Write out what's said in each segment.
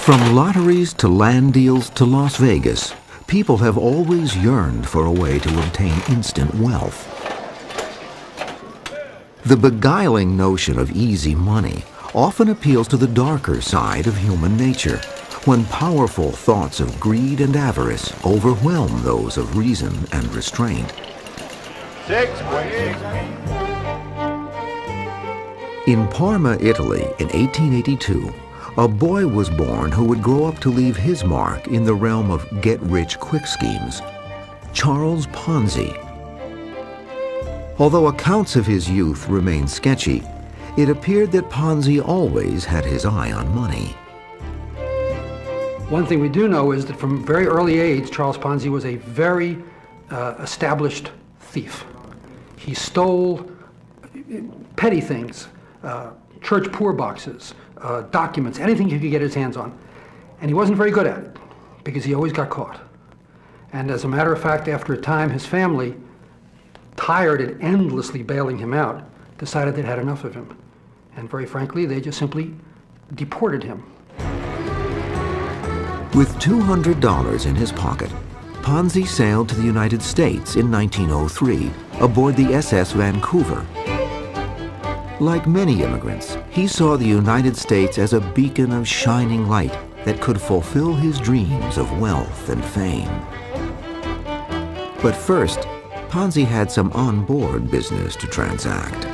From lotteries to land deals to Las Vegas, people have always yearned for a way to obtain instant wealth. The beguiling notion of easy money often appeals to the darker side of human nature, when powerful thoughts of greed and avarice overwhelm those of reason and restraint. In Parma, Italy, in 1882, a boy was born who would grow up to leave his mark in the realm of get-rich-quick schemes, Charles Ponzi. Although accounts of his youth remain sketchy, it appeared that Ponzi always had his eye on money. One thing we do know is that from a very early age, Charles Ponzi was a very established thief. He stole petty things, church poor boxes, documents, anything he could get his hands on. And he wasn't very good at it because he always got caught. And as a matter of fact, after a time, his family, tired and endlessly bailing him out, decided they'd had enough of him. And very frankly, they just simply deported him. With $200 in his pocket, Ponzi sailed to the United States in 1903 aboard the SS Vancouver. Like many immigrants, he saw the United States as a beacon of shining light that could fulfill his dreams of wealth and fame. But first, Ponzi had some on-board business to transact.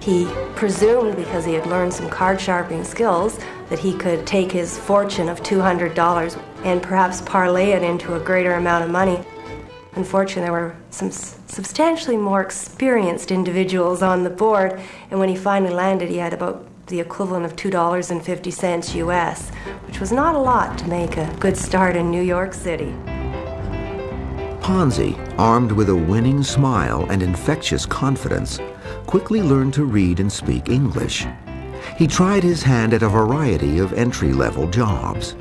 He presumed, because he had learned some card sharpening skills, that he could take his fortune of $200 and perhaps parlay it into a greater amount of money. Unfortunately, there were some substantially more experienced individuals on the board, and when he finally landed, he had about the equivalent of $2.50 US, which was not a lot to make a good start in New York City. Ponzi, armed with a winning smile and infectious confidence, quickly learned to read and speak English. He tried his hand at a variety of entry-level jobs.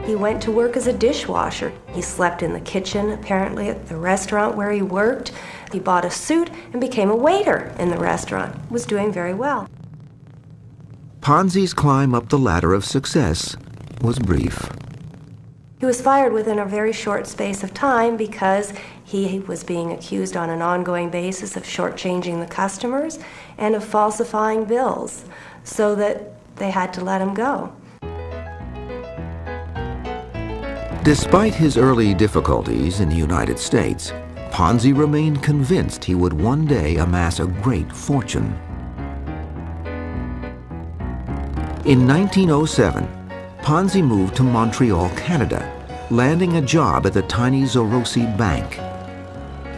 He went to work as a dishwasher. He slept in the kitchen, apparently, at the restaurant where he worked. He bought a suit and became a waiter in the restaurant. Was doing very well. Ponzi's climb up the ladder of success was brief. He was fired within a very short space of time because he was being accused on an ongoing basis of shortchanging the customers and of falsifying bills, so that they had to let him go. Despite his early difficulties in the United States, Ponzi remained convinced he would one day amass a great fortune. In 1907, Ponzi moved to Montreal, Canada, landing a job at the tiny Grozier Bank.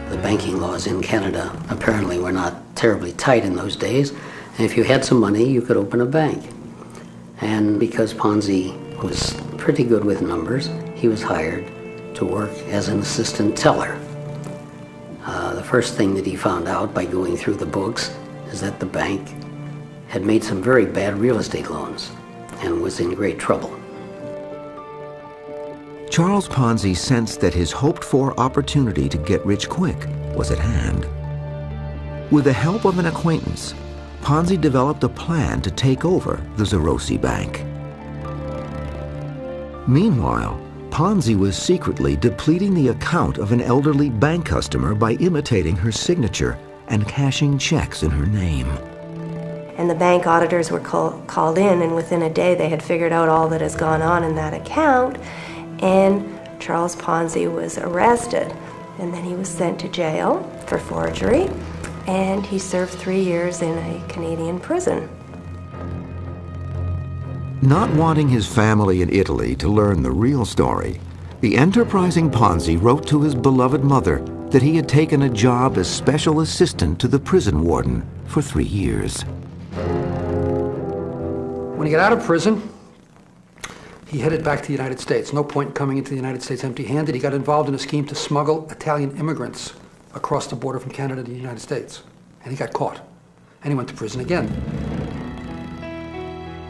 The banking laws in Canada apparently were not terribly tight in those days, and if you had some money, you could open a bank. And because Ponzi was pretty good with numbers, he was hired to work as an assistant teller. The first thing that he found out by going through the books is that the bank had made some very bad real estate loans and was in great trouble. Charles Ponzi sensed that his hoped-for opportunity to get rich quick was at hand. With the help of an acquaintance, Ponzi developed a plan to take over the Grozier Bank. Meanwhile, Ponzi was secretly depleting the account of an elderly bank customer by imitating her signature and cashing checks in her name. And the bank auditors were called in, and within a day they had figured out all that has gone on in that account, and Charles Ponzi was arrested. And then he was sent to jail for forgery, and he served 3 years in a Canadian prison. Not wanting his family in Italy to learn the real story, the enterprising Ponzi wrote to his beloved mother that he had taken a job as special assistant to the prison warden for 3 years. When he got out of prison, he headed back to the United States. No point coming into the United States empty-handed. He got involved in a scheme to smuggle Italian immigrants across the border from Canada to the United States. And he got caught. And he went to prison again.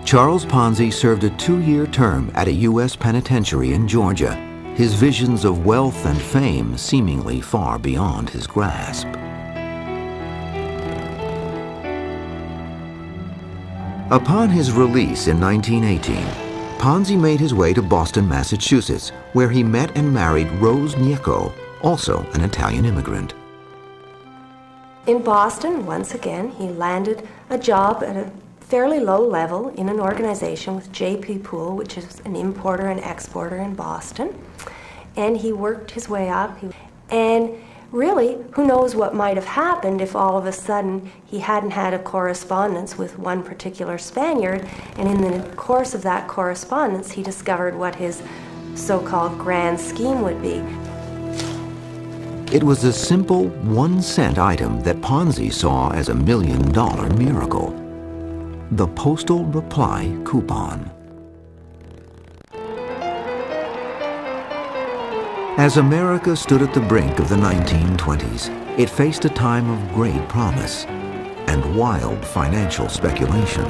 Charles Ponzi served a 2-year term at a U.S. penitentiary in Georgia, his visions of wealth and fame seemingly far beyond his grasp. Upon his release in 1918, Ponzi made his way to Boston, Massachusetts, where he met and married Rose Gnecco, also an Italian immigrant. In Boston, once again, he landed a job at a fairly low level in an organization with J.P. Poole, which is an importer and exporter in Boston. And he worked his way up. And really, who knows what might have happened if all of a sudden he hadn't had a correspondence with one particular Spaniard, and in the course of that correspondence he discovered what his so-called grand scheme would be. It was a simple 1-cent item that Ponzi saw as a $1 million miracle: the postal reply coupon. As America stood at the brink of the 1920s, it faced a time of great promise and wild financial speculation.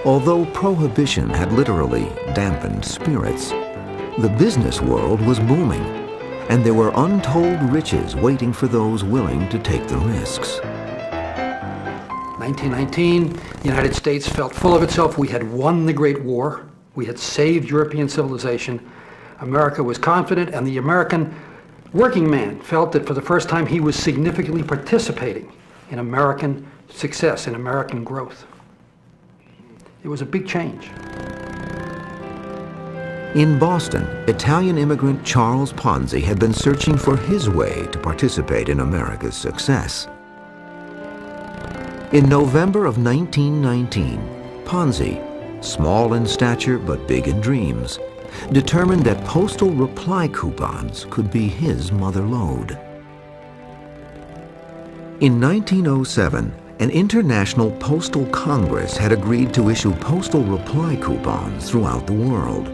Although prohibition had literally dampened spirits, the business world was booming, and there were untold riches waiting for those willing to take the risks. 1919, the United States felt full of itself. We had won the Great War. We had saved European civilization. America was confident, and the American working man felt that for the first time he was significantly participating in American success, in American growth. It was a big change. In Boston, Italian immigrant Charles Ponzi had been searching for his way to participate in America's success. In November of 1919, Ponzi, small in stature but big in dreams, determined that postal reply coupons could be his mother lode. In 1907, an international postal congress had agreed to issue postal reply coupons throughout the world.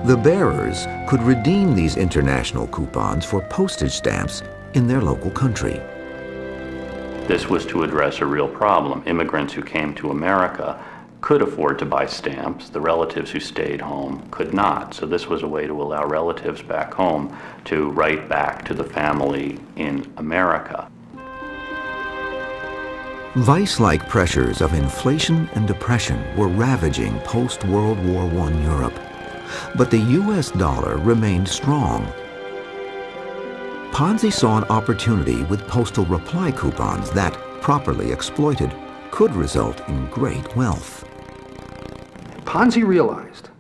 The bearers could redeem these international coupons for postage stamps in their local country. This was to address a real problem. Immigrants who came to America could afford to buy stamps. The relatives who stayed home could not. So this was a way to allow relatives back home to write back to the family in America. Vice-like pressures of inflation and depression were ravaging post-World War I Europe, but the U.S. dollar remained strong. Ponzi saw an opportunity with postal reply coupons that, properly exploited, could result in great wealth. Ponzi realized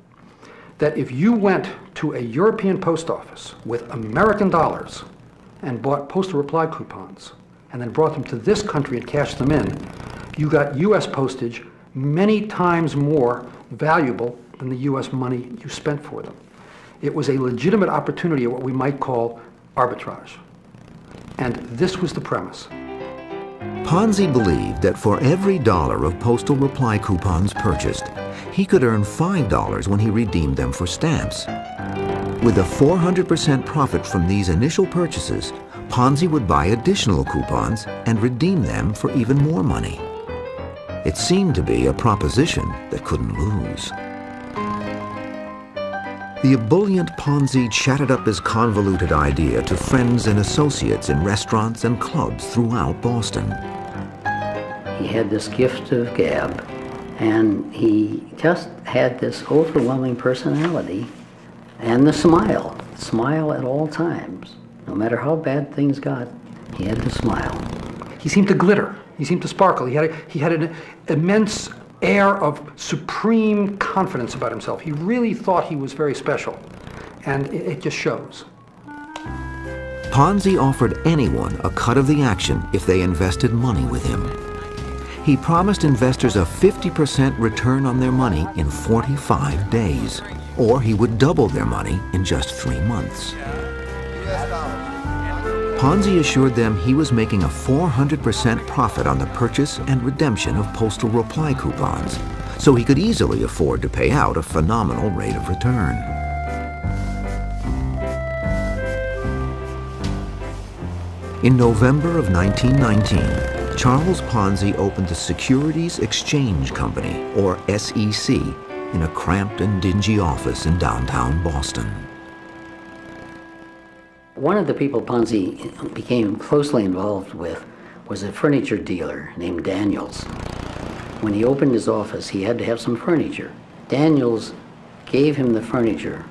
that if you went to a European post office with American dollars and bought postal reply coupons and then brought them to this country and cashed them in, you got U.S. postage many times more valuable than the U.S. money you spent for them. It was a legitimate opportunity of what we might call arbitrage. And this was the premise. Ponzi believed that for every dollar of postal reply coupons purchased, he could earn $5 when he redeemed them for stamps. With a 400% profit from these initial purchases, Ponzi would buy additional coupons and redeem them for even more money. It seemed to be a proposition that couldn't lose. The ebullient Ponzi chatted up his convoluted idea to friends and associates in restaurants and clubs throughout Boston. He had this gift of gab, and he just had this overwhelming personality and the smile at all times. No matter how bad things got, he had to smile. He seemed to glitter. He seemed to sparkle. He had an immense air of supreme confidence about himself. He really thought he was very special, and it just shows. Ponzi offered anyone a cut of the action if they invested money with him. He promised investors a 50% return on their money in 45 days, or he would double their money in just 3 months. Ponzi assured them he was making a 400% profit on the purchase and redemption of postal reply coupons, so he could easily afford to pay out a phenomenal rate of return. In November of 1919, Charles Ponzi opened the Securities Exchange Company, or SEC, in a cramped and dingy office in downtown Boston. One of the people Ponzi became closely involved with was a furniture dealer named Daniels. When he opened his office, he had to have some furniture. Daniels gave him the furniture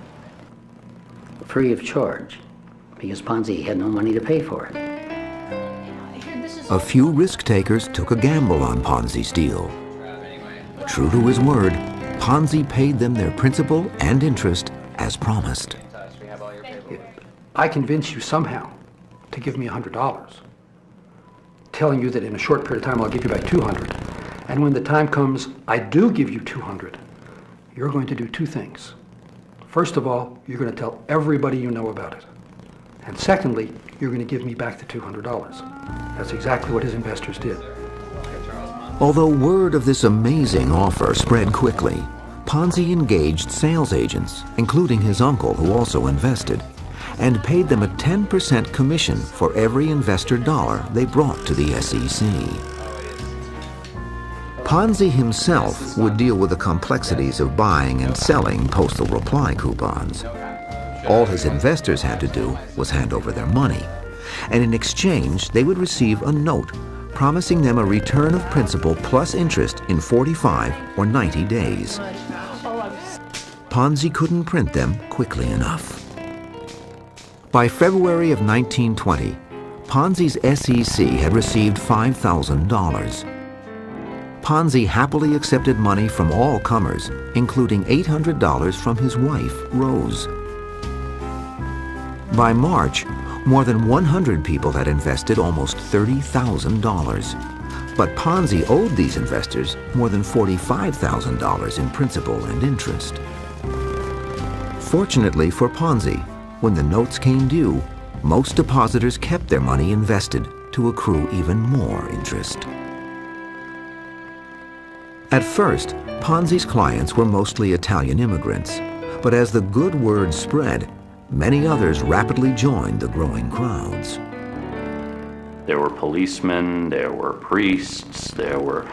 free of charge because Ponzi had no money to pay for it. A few risk takers took a gamble on Ponzi's deal. True to his word, Ponzi paid them their principal and interest as promised. I convince you somehow to give me $100, telling you that in a short period of time I'll give you back 200. And when the time comes, I do give you 200. You're going to do two things. First of all, you're going to tell everybody you know about it. And secondly, you're going to give me back the $200. That's exactly what his investors did. Although word of this amazing offer spread quickly, Ponzi engaged sales agents, including his uncle who also invested, and paid them a 10% commission for every investor dollar they brought to the SEC. Ponzi himself would deal with the complexities of buying and selling postal reply coupons. All his investors had to do was hand over their money, and in exchange they would receive a note promising them a return of principal plus interest in 45 or 90 days. Ponzi couldn't print them quickly enough. By February of 1920, Ponzi's SEC had received $5,000. Ponzi happily accepted money from all comers, including $800 from his wife, Rose. By March, more than 100 people had invested almost $30,000. But Ponzi owed these investors more than $45,000 in principal and interest. Fortunately for Ponzi, when the notes came due, most depositors kept their money invested to accrue even more interest. At first, Ponzi's clients were mostly Italian immigrants, but as the good word spread, many others rapidly joined the growing crowds. There were policemen, there were priests, there were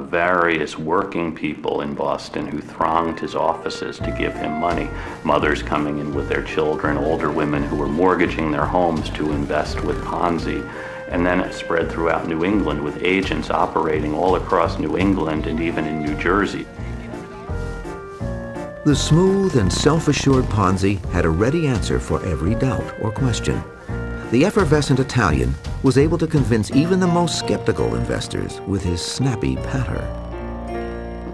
various working people in Boston who thronged his offices to give him money. Mothers coming in with their children, older women who were mortgaging their homes to invest with Ponzi. And then it spread throughout New England with agents operating all across New England and even in New Jersey. The smooth and self-assured Ponzi had a ready answer for every doubt or question. The effervescent Italian was able to convince even the most skeptical investors with his snappy patter.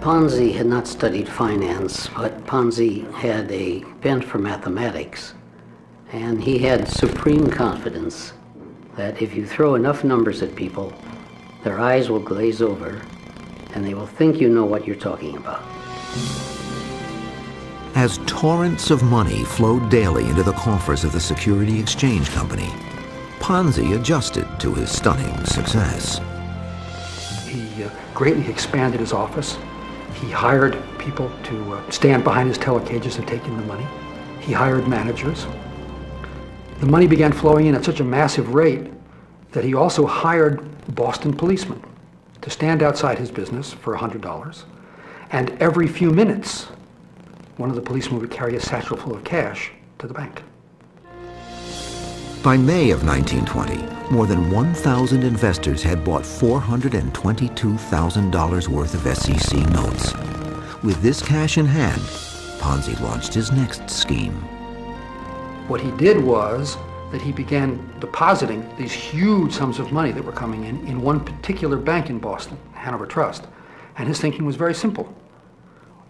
Ponzi had not studied finance, but Ponzi had a bent for mathematics, and he had supreme confidence that if you throw enough numbers at people, their eyes will glaze over and they will think you know what you're talking about. As torrents of money flowed daily into the coffers of the Security Exchange Company, Ponzi adjusted to his stunning success. He greatly expanded his office. He hired people to stand behind his teller cages and take in the money. He hired managers. The money began flowing in at such a massive rate that he also hired Boston policemen to stand outside his business for $100. And every few minutes, one of the policemen would carry a satchel full of cash to the bank. By May of 1920, more than 1,000 investors had bought $422,000 worth of SEC notes. With this cash in hand, Ponzi launched his next scheme. What he did was that he began depositing these huge sums of money that were coming in one particular bank in Boston, Hanover Trust. And his thinking was very simple.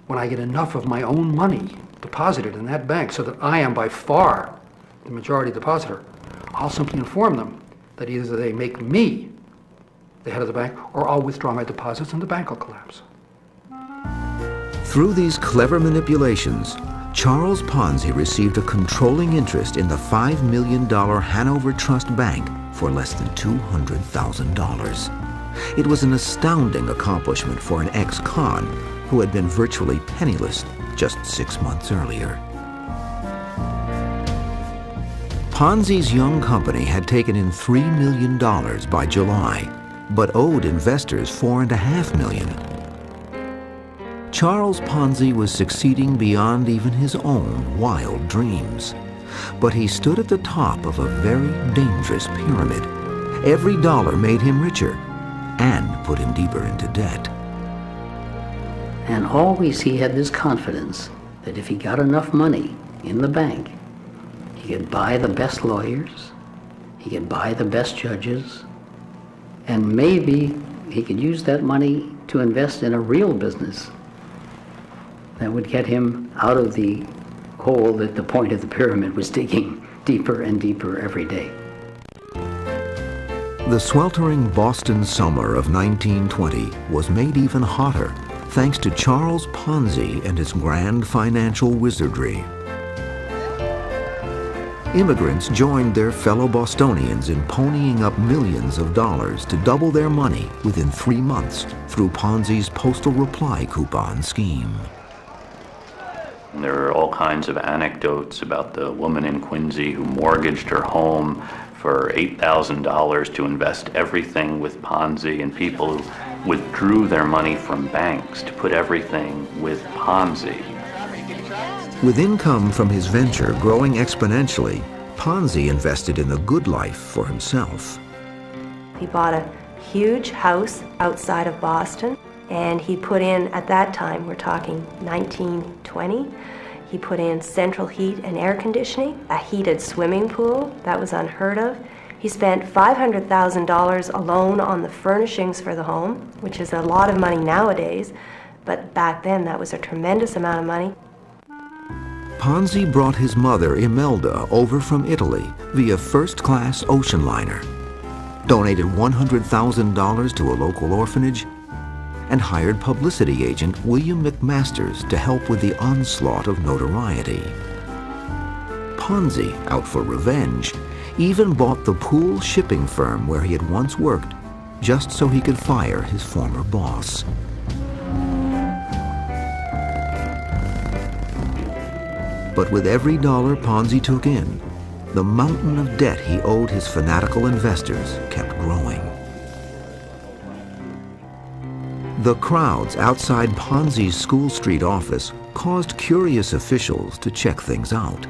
When I get enough of my own money deposited in that bank so that I am by far the majority depositor, I'll simply inform them that either they make me the head of the bank or I'll withdraw my deposits and the bank will collapse. Through these clever manipulations, Charles Ponzi received a controlling interest in the $5 million Hanover Trust Bank for less than $200,000. It was an astounding accomplishment for an ex-con who had been virtually penniless just 6 months earlier. Ponzi's young company had taken in $3 million by July, but owed investors $4.5 million. Charles Ponzi was succeeding beyond even his own wild dreams. But he stood at the top of a very dangerous pyramid. Every dollar made him richer and put him deeper into debt. And always he had this confidence that if he got enough money in the bank, he could buy the best lawyers, he could buy the best judges, and maybe he could use that money to invest in a real business that would get him out of the hole that the point of the pyramid was digging deeper and deeper every day. The sweltering Boston summer of 1920 was made even hotter thanks to Charles Ponzi and his grand financial wizardry. Immigrants joined their fellow Bostonians in ponying up millions of dollars to double their money within 3 months through Ponzi's postal reply coupon scheme. There are all kinds of anecdotes about the woman in Quincy who mortgaged her home for $8,000 to invest everything with Ponzi, and people who withdrew their money from banks to put everything with Ponzi. With income from his venture growing exponentially, Ponzi invested in the good life for himself. He bought a huge house outside of Boston, and he put in, at that time, we're talking 1920, he put in central heat and air conditioning, a heated swimming pool, that was unheard of. He spent $500,000 alone on the furnishings for the home, which is a lot of money nowadays, but back then that was a tremendous amount of money. Ponzi brought his mother Imelda over from Italy via first-class ocean liner, donated $100,000 to a local orphanage, and hired publicity agent William McMasters to help with the onslaught of notoriety. Ponzi, out for revenge, even bought the pool shipping firm where he had once worked just so he could fire his former boss. But with every dollar Ponzi took in, the mountain of debt he owed his fanatical investors kept growing. The crowds outside Ponzi's School Street office caused curious officials to check things out.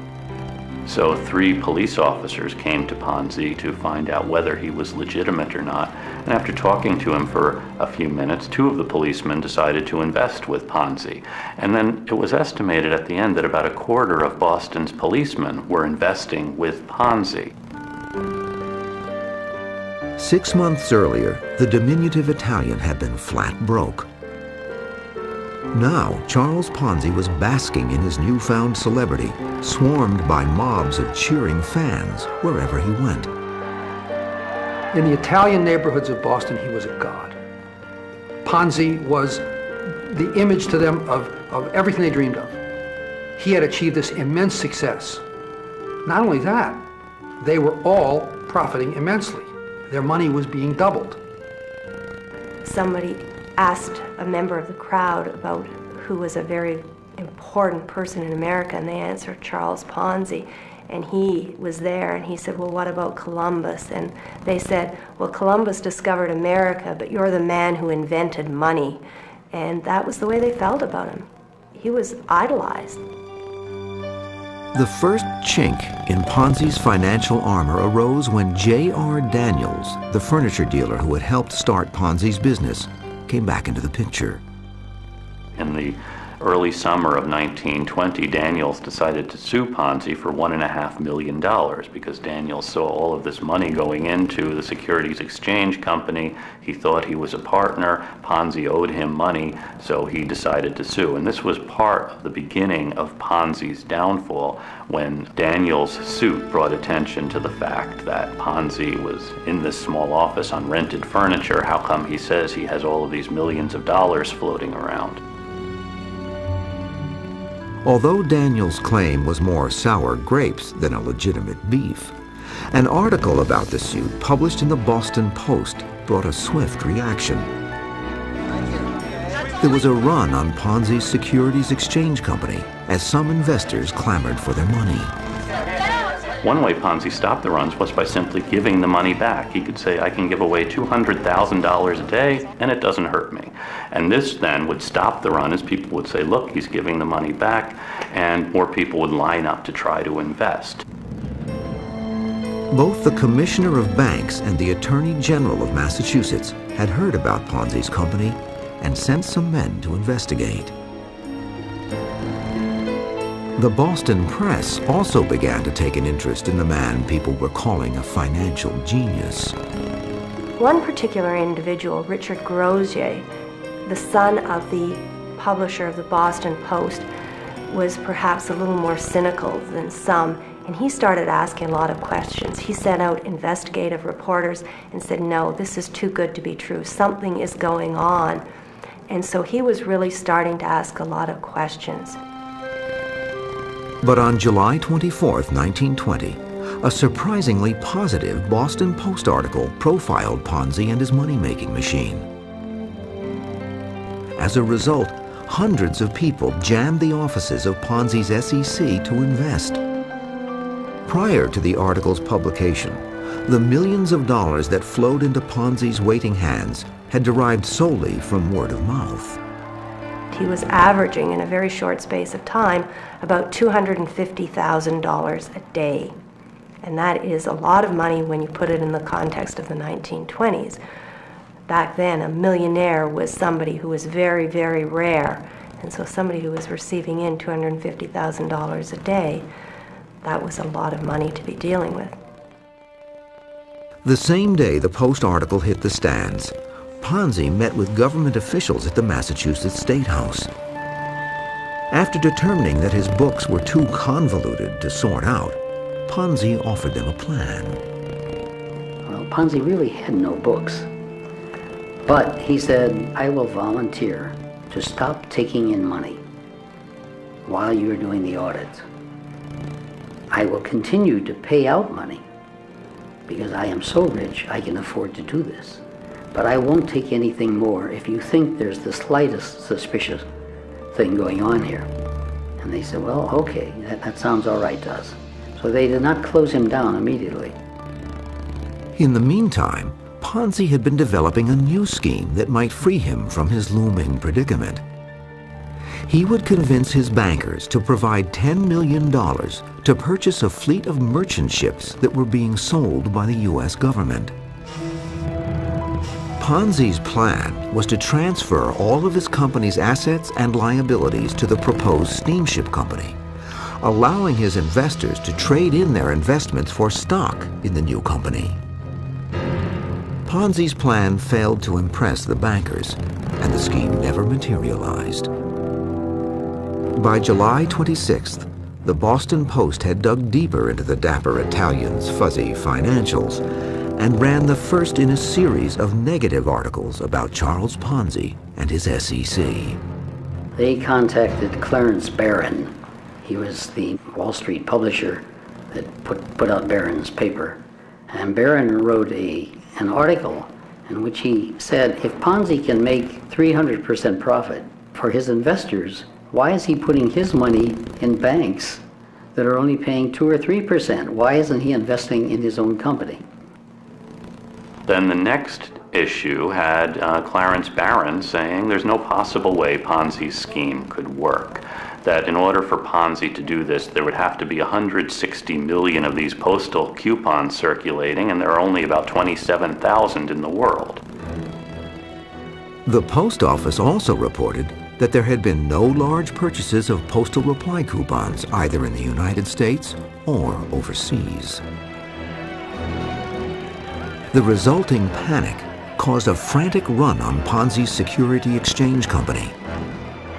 So 3 police officers came to Ponzi to find out whether he was legitimate or not. And after talking to him for a few minutes, 2 of the policemen decided to invest with Ponzi. And then it was estimated at the end that about a quarter of Boston's policemen were investing with Ponzi. 6 months earlier, the diminutive Italian had been flat broke. Now, Charles Ponzi was basking in his newfound celebrity, swarmed by mobs of cheering fans wherever he went. In the Italian neighborhoods of Boston, he was a god. Ponzi was the image to them of everything they dreamed of. He had achieved this immense success. Not only that, they were all profiting immensely. Their money was being doubled. Somebody asked a member of the crowd about who was a very important person in America, and they answered Charles Ponzi. And he was there, and he said, well, what about Columbus? And they said, well, Columbus discovered America, but you're the man who invented money. And that was the way they felt about him. He was idolized. The first chink in Ponzi's financial armor arose when J.R. Daniels, the furniture dealer who had helped start Ponzi's business, came back into the picture. In the early summer of 1920, Daniels decided to sue Ponzi for $1.5 million because Daniels saw all of this money going into the Securities Exchange Company. He thought he was a partner. Ponzi owed him money, so he decided to sue. And this was part of the beginning of Ponzi's downfall when Daniels' suit brought attention to the fact that Ponzi was in this small office on rented furniture. How come he says he has all of these millions of dollars floating around? Although Daniels' claim was more sour grapes than a legitimate beef, an article about the suit published in the Boston Post brought a swift reaction. There was a run on Ponzi's Securities Exchange Company as some investors clamored for their money. One way Ponzi stopped the runs was by simply giving the money back. He could say, I can give away $200,000 a day and it doesn't hurt me. And this then would stop the run as people would say, look, he's giving the money back, and more people would line up to try to invest. Both the Commissioner of Banks and the Attorney General of Massachusetts had heard about Ponzi's company and sent some men to investigate. The Boston press also began to take an interest in the man people were calling a financial genius. One particular individual, Richard Grozier, the son of the publisher of the Boston Post, was perhaps a little more cynical than some, and he started asking a lot of questions. He sent out investigative reporters and said, no, this is too good to be true. Something is going on. And so he was really starting to ask a lot of questions. But on July 24, 1920, a surprisingly positive Boston Post article profiled Ponzi and his money-making machine. As a result, hundreds of people jammed the offices of Ponzi's SEC to invest. Prior to the article's publication, the millions of dollars that flowed into Ponzi's waiting hands had derived solely from word of mouth. He was averaging, in a very short space of time, about $250,000 a day. And that is a lot of money when you put it in the context of the 1920s. Back then, a millionaire was somebody who was very, very rare. And so somebody who was receiving in $250,000 a day, that was a lot of money to be dealing with. The same day the Post article hit the stands, Ponzi met with government officials at the Massachusetts State House. After determining that his books were too convoluted to sort out, Ponzi offered them a plan. Well, Ponzi really had no books. But he said, I will volunteer to stop taking in money while you're doing the audit. I will continue to pay out money because I am so rich I can afford to do this. But I won't take anything more if you think there's the slightest suspicious thing going on here. And they said, well, okay, that sounds all right to us. So they did not close him down immediately. In the meantime, Ponzi had been developing a new scheme that might free him from his looming predicament. He would convince his bankers to provide $10 million to purchase a fleet of merchant ships that were being sold by the U.S. government. Ponzi's plan was to transfer all of his company's assets and liabilities to the proposed steamship company, allowing his investors to trade in their investments for stock in the new company. Ponzi's plan failed to impress the bankers, and the scheme never materialized. By July 26th, the Boston Post had dug deeper into the dapper Italian's fuzzy financials and ran the first in a series of negative articles about Charles Ponzi and his SEC. They contacted Clarence Barron. He was the Wall Street publisher that put out Barron's paper. And Barron wrote an article in which he said, if Ponzi can make 300% profit for his investors, why is he putting his money in banks that are only paying 2 or 3%? Why isn't he investing in his own company? Then the next issue had Clarence Barron saying there's no possible way Ponzi's scheme could work. That in order for Ponzi to do this, there would have to be 160 million of these postal coupons circulating, and there are only about 27,000 in the world. The post office also reported that there had been no large purchases of postal reply coupons either in the United States or overseas. The resulting panic caused a frantic run on Ponzi's security exchange company.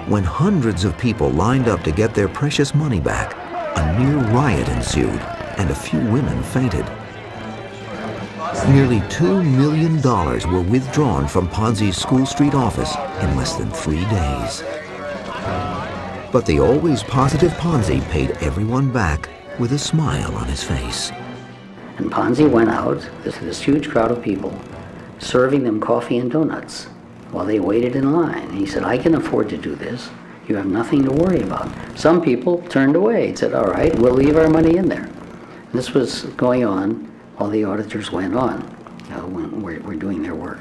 When hundreds of people lined up to get their precious money back, a near riot ensued and a few women fainted. Nearly $2 million were withdrawn from Ponzi's School Street office in less than 3 days. But the always positive Ponzi paid everyone back with a smile on his face. And Ponzi went out, this huge crowd of people, serving them coffee and donuts while they waited in line. He said, I can afford to do this. You have nothing to worry about. Some people turned away and said, all right, we'll leave our money in there. And this was going on while the auditors went on, when we're doing their work.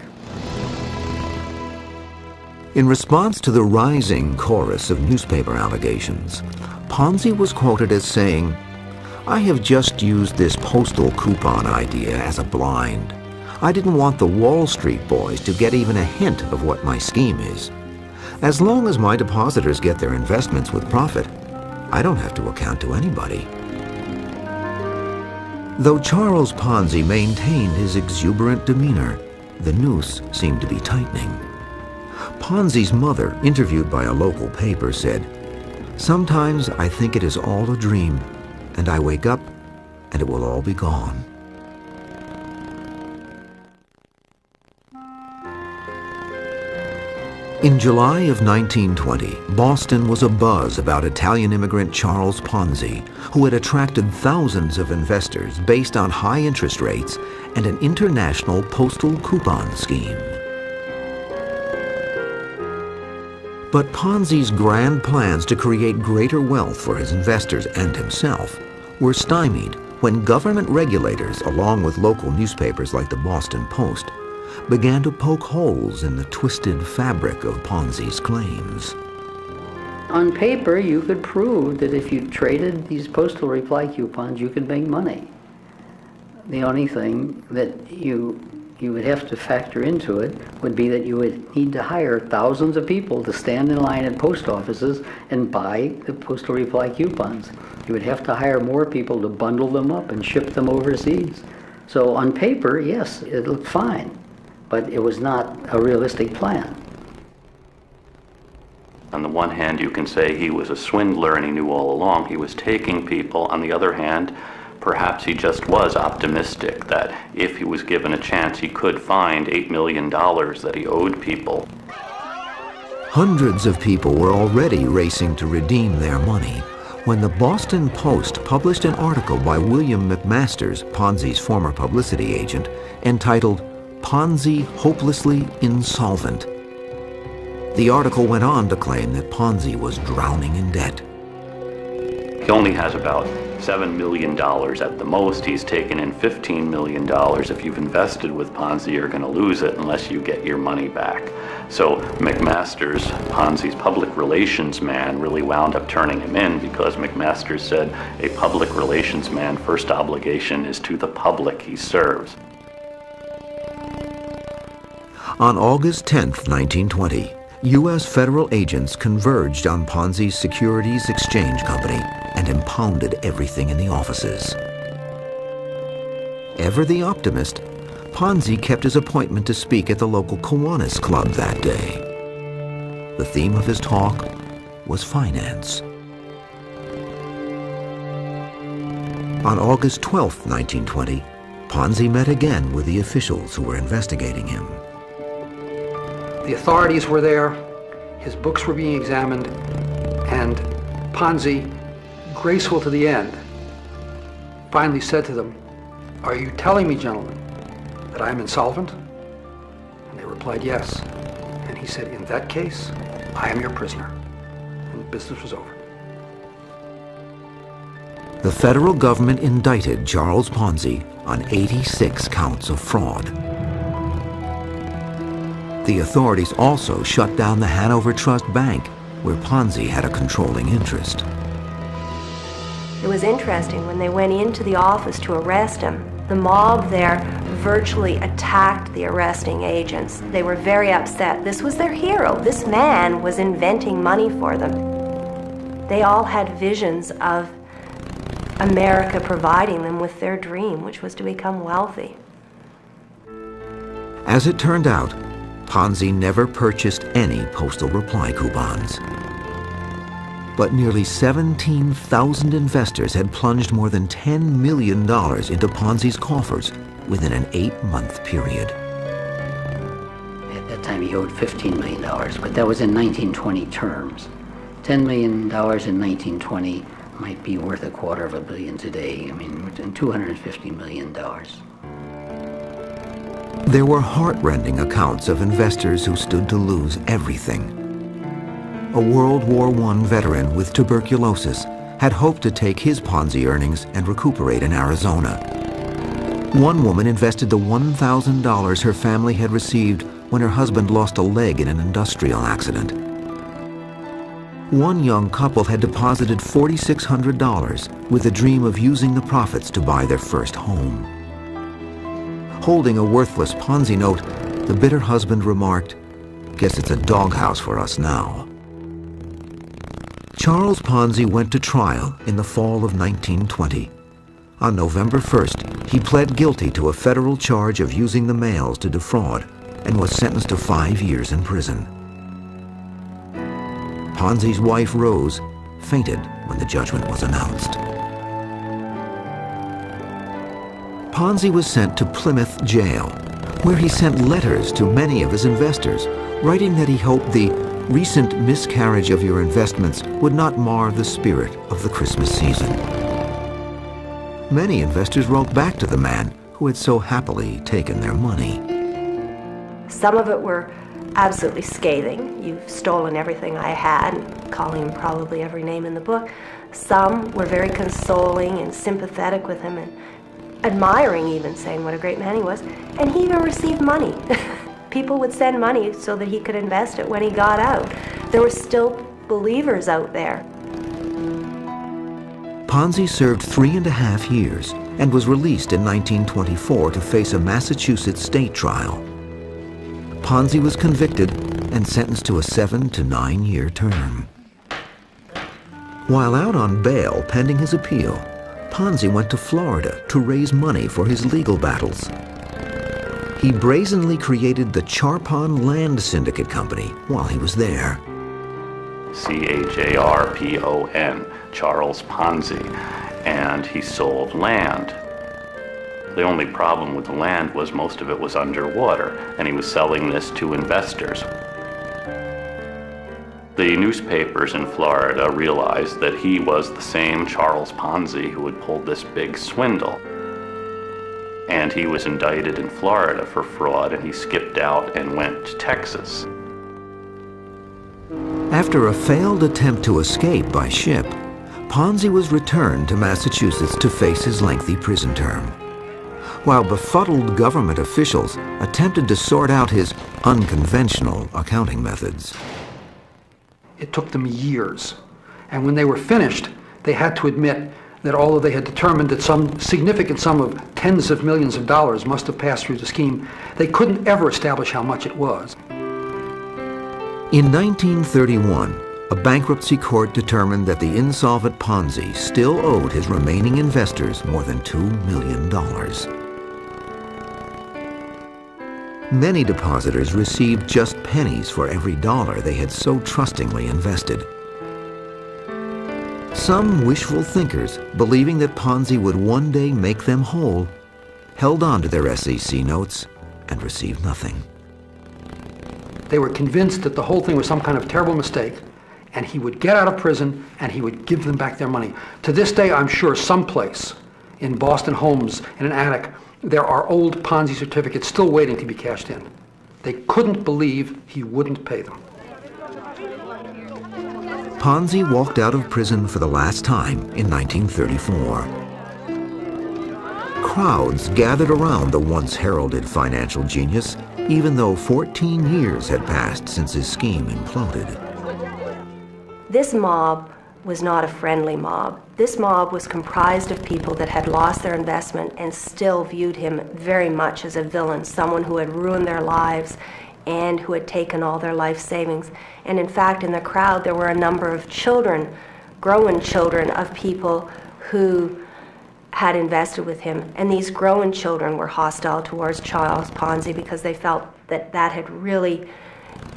In response to the rising chorus of newspaper allegations, Ponzi was quoted as saying, I have just used this postal coupon idea as a blind. I didn't want the Wall Street boys to get even a hint of what my scheme is. As long as my depositors get their investments with profit, I don't have to account to anybody. Though Charles Ponzi maintained his exuberant demeanor, the noose seemed to be tightening. Ponzi's mother, interviewed by a local paper, said, "Sometimes I think it is all a dream, and I wake up and it will all be gone." In July of 1920, Boston was abuzz about Italian immigrant Charles Ponzi, who had attracted thousands of investors based on high interest rates and an international postal coupon scheme. But Ponzi's grand plans to create greater wealth for his investors and himself were stymied when government regulators, along with local newspapers like the Boston Post, began to poke holes in the twisted fabric of Ponzi's claims. On paper, you could prove that if you traded these postal reply coupons, you could make money. The only thing that you would have to factor into it would be that you would need to hire thousands of people to stand in line at post offices and buy the postal reply coupons. You would have to hire more people to bundle them up and ship them overseas. So on paper, yes, it looked fine, but it was not a realistic plan. On the one hand, you can say he was a swindler and he knew all along he was taking people. On the other hand, perhaps he just was optimistic that if he was given a chance, he could find $8 million that he owed people. Hundreds of people were already racing to redeem their money when the Boston Post published an article by William McMasters, Ponzi's former publicity agent, entitled "Ponzi Hopelessly Insolvent." The article went on to claim that Ponzi was drowning in debt. He only has about $7 million at the most. He's taken in $15 million. If you've invested with Ponzi, you're going to lose it unless you get your money back. So McMasters, Ponzi's public relations man, really wound up turning him in because McMasters said a public relations man's first obligation is to the public he serves. On August 10th, 1920, U.S. federal agents converged on Ponzi's Securities Exchange Company and impounded everything in the offices. Ever the optimist, Ponzi kept his appointment to speak at the local Kiwanis Club that day. The theme of his talk was finance. On August 12th, 1920, Ponzi met again with the officials who were investigating him. The authorities were there, his books were being examined, and Ponzi, graceful to the end, finally said to them, "Are you telling me, gentlemen, that I am insolvent?" And they replied, "Yes." And he said, "In that case, I am your prisoner." And business was over. The federal government indicted Charles Ponzi on 86 counts of fraud. The authorities also shut down the Hanover Trust Bank, where Ponzi had a controlling interest. It was interesting when they went into the office to arrest him. The mob there virtually attacked the arresting agents. They were very upset. This was their hero. This man was inventing money for them. They all had visions of America providing them with their dream, which was to become wealthy. As it turned out, Ponzi never purchased any postal reply coupons. But nearly 17,000 investors had plunged more than $10 million into Ponzi's coffers within an 8-month period. At that time, he owed $15 million, but that was in 1920 terms. $10 million in 1920 might be worth $250 million today. I mean, $250 million. There were heart-rending accounts of investors who stood to lose everything. A World War I veteran with tuberculosis had hoped to take his Ponzi earnings and recuperate in Arizona. One woman invested the $1,000 her family had received when her husband lost a leg in an industrial accident. One young couple had deposited $4,600 with the dream of using the profits to buy their first home. Holding a worthless Ponzi note, the bitter husband remarked, "Guess it's a doghouse for us now." Charles Ponzi went to trial in the fall of 1920. On November 1st, he pled guilty to a federal charge of using the mails to defraud and was sentenced to 5 years in prison. Ponzi's wife, Rose, fainted when the judgment was announced. Ponzi was sent to Plymouth Jail, where he sent letters to many of his investors, writing that he hoped the recent miscarriage of your investments would not mar the spirit of the Christmas season. Many investors wrote back to the man who had so happily taken their money. Some of it were absolutely scathing. "You've stolen everything I had," calling him probably every name in the book. Some were very consoling and sympathetic with him and admiring, even saying what a great man he was. And he even received money. People would send money so that he could invest it when he got out. There were still believers out there. Ponzi served 3.5 years and was released in 1924 to face a Massachusetts state trial. Ponzi was convicted and sentenced to a 7 to 9 year term. While out on bail pending his appeal, Ponzi went to Florida to raise money for his legal battles. He brazenly created the Charpon Land Syndicate Company while he was there. Charpon, Charles Ponzi, and he sold land. The only problem with the land was most of it was underwater, and he was selling this to investors. The newspapers in Florida realized that he was the same Charles Ponzi who had pulled this big swindle. And he was indicted in Florida for fraud, and he skipped out and went to Texas. After a failed attempt to escape by ship, Ponzi was returned to Massachusetts to face his lengthy prison term. While befuddled government officials attempted to sort out his unconventional accounting methods. It took them years. And when they were finished, they had to admit that although they had determined that some significant sum of tens of millions of dollars must have passed through the scheme, they couldn't ever establish how much it was. In 1931, a bankruptcy court determined that the insolvent Ponzi still owed his remaining investors more than $2 million. Many depositors received just pennies for every dollar they had so trustingly invested. Some wishful thinkers, believing that Ponzi would one day make them whole, held on to their SEC notes and received nothing. They were convinced that the whole thing was some kind of terrible mistake, and he would get out of prison and he would give them back their money. To this day, I'm sure someplace in Boston homes, in an attic, there are old Ponzi certificates still waiting to be cashed in. They couldn't believe he wouldn't pay them. Ponzi walked out of prison for the last time in 1934. Crowds gathered around the once heralded financial genius, even though 14 years had passed since his scheme imploded. This mob was not a friendly mob. This mob was comprised of people that had lost their investment and still viewed him very much as a villain, someone who had ruined their lives and who had taken all their life savings. And in fact, in the crowd, there were a number of children, grown children of people who had invested with him. And these grown children were hostile towards Charles Ponzi because they felt that that had really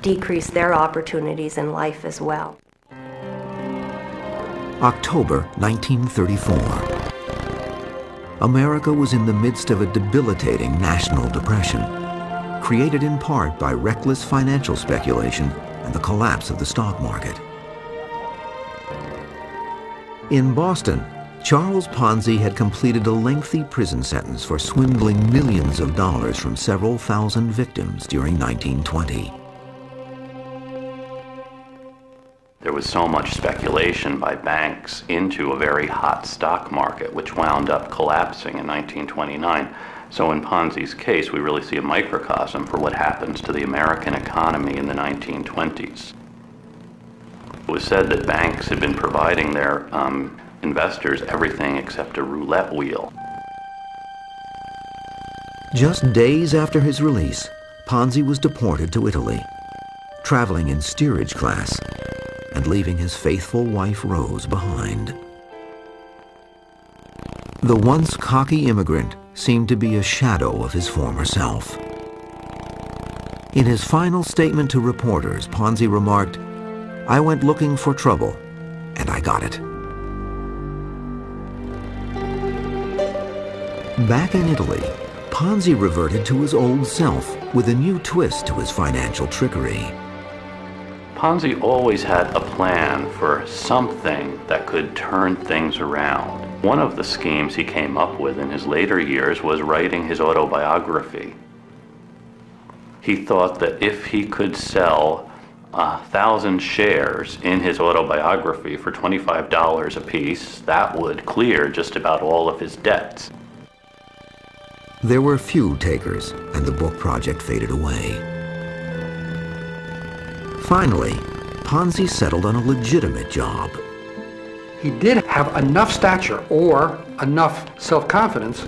decreased their opportunities in life as well. October 1934. America was in the midst of a debilitating national depression, created in part by reckless financial speculation and the collapse of the stock market. In Boston, Charles Ponzi had completed a lengthy prison sentence for swindling millions of dollars from several thousand victims during 1920. There was so much speculation by banks into a very hot stock market, which wound up collapsing in 1929. So in Ponzi's case, we really see a microcosm for what happens to the American economy in the 1920s. It was said that banks had been providing their investors everything except a roulette wheel. Just days after his release, Ponzi was deported to Italy, traveling in steerage class and leaving his faithful wife Rose behind. The once cocky immigrant seemed to be a shadow of his former self. In his final statement to reporters, Ponzi remarked, "I went looking for trouble, and I got it." Back in Italy, Ponzi reverted to his old self with a new twist to his financial trickery. Ponzi always had a plan for something that could turn things around. One of the schemes he came up with in his later years was writing his autobiography. He thought that if he could sell 1,000 shares in his autobiography for $25 apiece, that would clear just about all of his debts. There were few takers, and the book project faded away. Finally, Ponzi settled on a legitimate job. He did have enough stature or enough self-confidence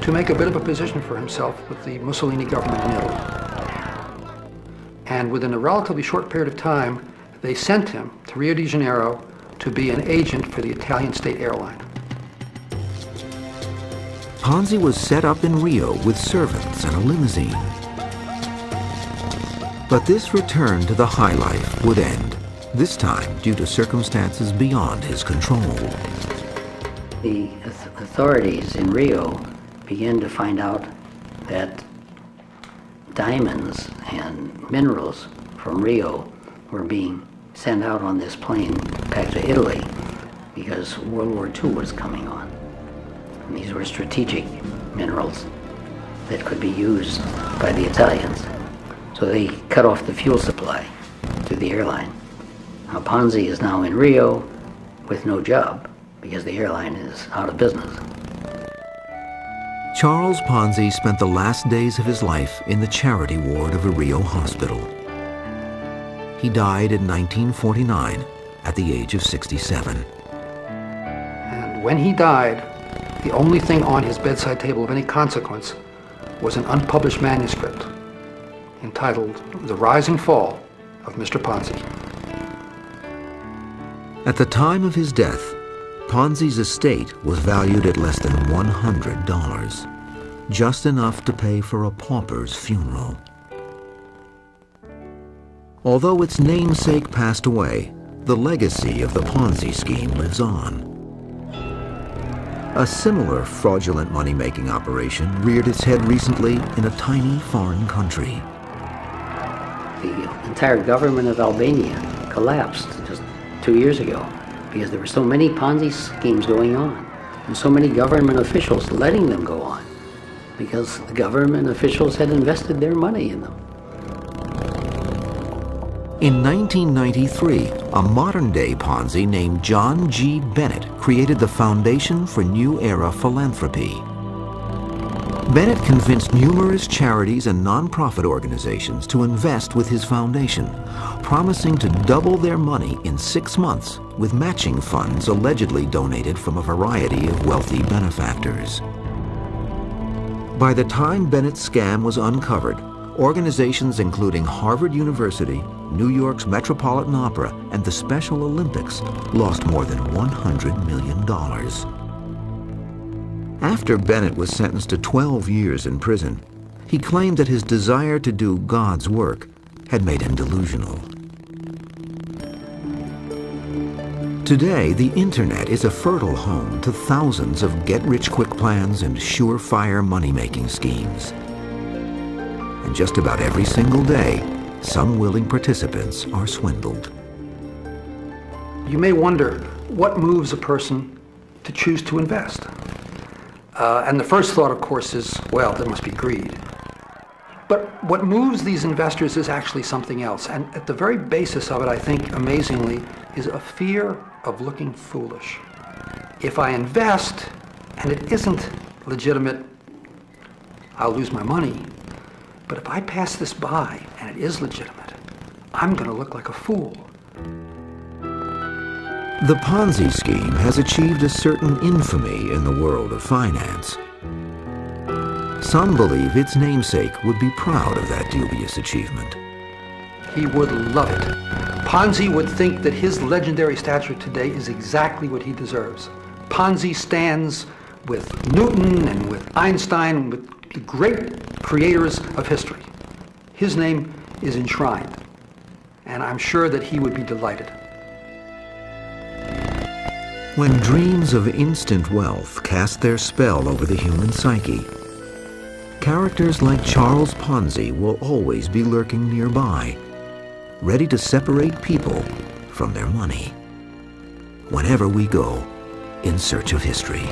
to make a bit of a position for himself with the Mussolini government in Italy. And within a relatively short period of time, they sent him to Rio de Janeiro to be an agent for the Italian state airline. Ponzi was set up in Rio with servants and a limousine. But this return to the high life would end, this time due to circumstances beyond his control. The authorities in Rio began to find out that diamonds and minerals from Rio were being sent out on this plane back to Italy because World War II was coming on. And these were strategic minerals that could be used by the Italians. So they cut off the fuel supply to the airline. Now Ponzi is now in Rio with no job because the airline is out of business. Charles Ponzi spent the last days of his life in the charity ward of a Rio hospital. He died in 1949 at the age of 67. And when he died, the only thing on his bedside table of any consequence was an unpublished manuscript entitled The Rise and Fall of Mr. Ponzi. At the time of his death, Ponzi's estate was valued at less than $100, just enough to pay for a pauper's funeral. Although its namesake passed away, the legacy of the Ponzi scheme lives on. A similar fraudulent money-making operation reared its head recently in a tiny foreign country. The entire government of Albania collapsed just 2 years ago because there were so many Ponzi schemes going on and so many government officials letting them go on because the government officials had invested their money in them. In 1993, a modern-day Ponzi named John G. Bennett created the Foundation for New Era Philanthropy. Bennett convinced numerous charities and nonprofit organizations to invest with his foundation, promising to double their money in 6 months with matching funds allegedly donated from a variety of wealthy benefactors. By the time Bennett's scam was uncovered, organizations including Harvard University, New York's Metropolitan Opera, and the Special Olympics lost more than $100 million. After Bennett was sentenced to 12 years in prison, he claimed that his desire to do God's work had made him delusional. Today, the internet is a fertile home to thousands of get-rich-quick plans and surefire money-making schemes. And just about every single day, some willing participants are swindled. You may wonder what moves a person to choose to invest. And the first thought, of course, is, well, there must be greed. But what moves these investors is actually something else. And at the very basis of it, I think, amazingly, is a fear of looking foolish. If I invest and it isn't legitimate, I'll lose my money. But if I pass this by and it is legitimate, I'm going to look like a fool. The Ponzi scheme has achieved a certain infamy in the world of finance. Some believe its namesake would be proud of that dubious achievement. He would love it. Ponzi would think that his legendary stature today is exactly what he deserves. Ponzi stands with Newton and with Einstein and with the great creators of history. His name is enshrined, and I'm sure that he would be delighted. When dreams of instant wealth cast their spell over the human psyche, characters like Charles Ponzi will always be lurking nearby, ready to separate people from their money, whenever we go in search of history.